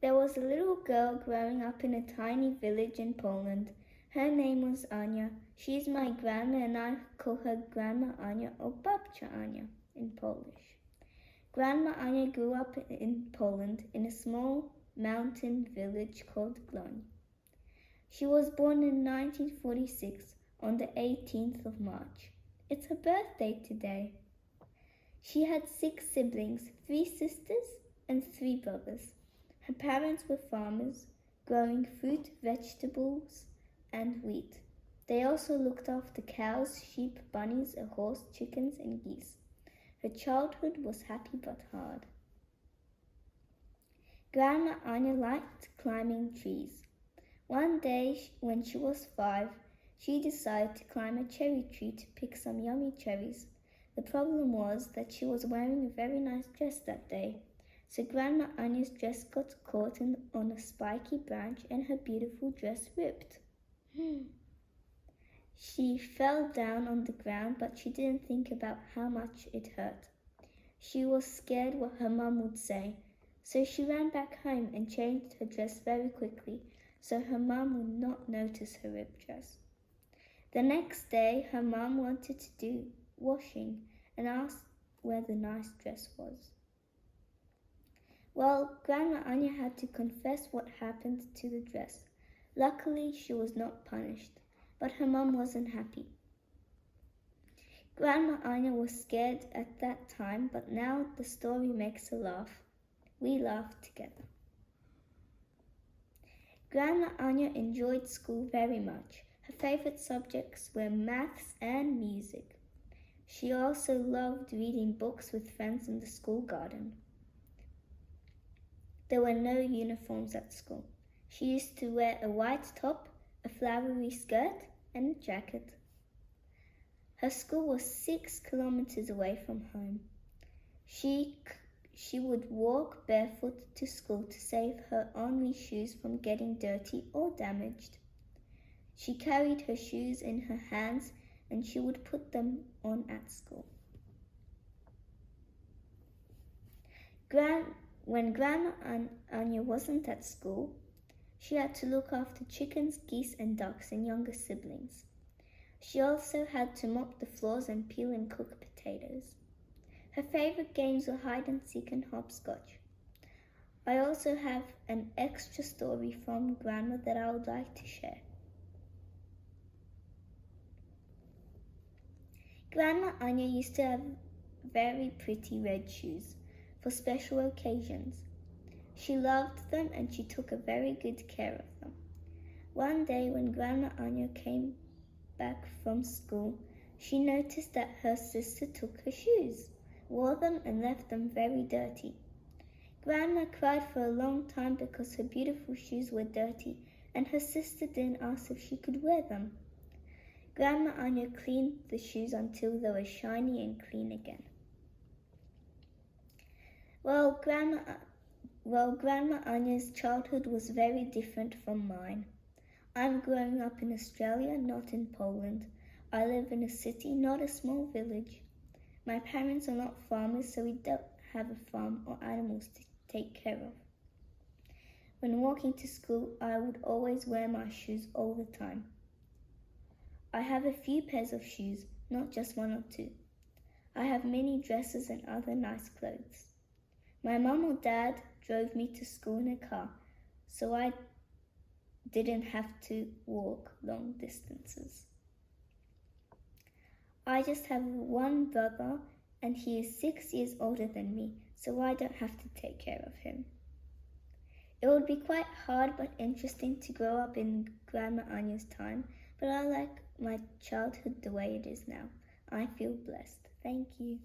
There was a little girl growing up in a tiny village in Poland. Her name was Ania. She's my grandma and I call her Grandma Ania or Babcia Ania in Polish. Grandma Ania grew up in Poland in a small mountain village called Gloń. She was born in 1946 on the 18th of March. It's her birthday today. She had 6 siblings, 3 sisters and 3 brothers. Her parents were farmers, growing fruit, vegetables, and wheat. They also looked after cows, sheep, bunnies, a horse, chickens, and geese. Her childhood was happy but hard. Grandma Ania liked climbing trees. One day, when she was 5, she decided to climb a cherry tree to pick some yummy cherries. The problem was that she was wearing a very nice dress that day. So Grandma Ania's dress got caught on a spiky branch and her beautiful dress ripped. She fell down on the ground, but she didn't think about how much it hurt. She was scared what her mum would say, so she ran back home and changed her dress very quickly so her mum would not notice her ripped dress. The next day, her mum wanted to do washing and asked where the nice dress was. Well, Grandma Ania had to confess what happened to the dress. Luckily, she was not punished, but her mum wasn't happy. Grandma Ania was scared at that time, but now the story makes her laugh. We laughed together. Grandma Ania enjoyed school very much. Her favorite subjects were maths and music. She also loved reading books with friends in the school garden. There were no uniforms at school. She used to wear a white top, a flowery skirt, and a jacket. Her school was 6 kilometers away from home. She would walk barefoot to school to save her only shoes from getting dirty or damaged. She carried her shoes in her hands and she would put them on at school. When Grandma Ania wasn't at school, she had to look after chickens, geese, and ducks and younger siblings. She also had to mop the floors and peel and cook potatoes. Her favorite games were hide and seek and hopscotch. I also have an extra story from Grandma that I would like to share. Grandma Ania used to have very pretty red shoes for special occasions. She loved them and she took a very good care of them. One day when Grandma Ania came back from school, she noticed that her sister took her shoes, wore them and left them very dirty. Grandma cried for a long time because her beautiful shoes were dirty and her sister didn't ask if she could wear them. Grandma Ania cleaned the shoes until they were shiny and clean again. Well, Grandma Ania's childhood was very different from mine. I'm growing up in Australia, not in Poland. I live in a city, not a small village. My parents are not farmers, so we don't have a farm or animals to take care of. When walking to school, I would always wear my shoes all the time. I have a few pairs of shoes, not just 1 or 2. I have many dresses and other nice clothes. My mum or dad drove me to school in a car, so I didn't have to walk long distances. I just have 1 brother and he is 6 years older than me, so I don't have to take care of him. It would be quite hard but interesting to grow up in Grandma Ania's time, but I like my childhood the way it is now. I feel blessed. Thank you.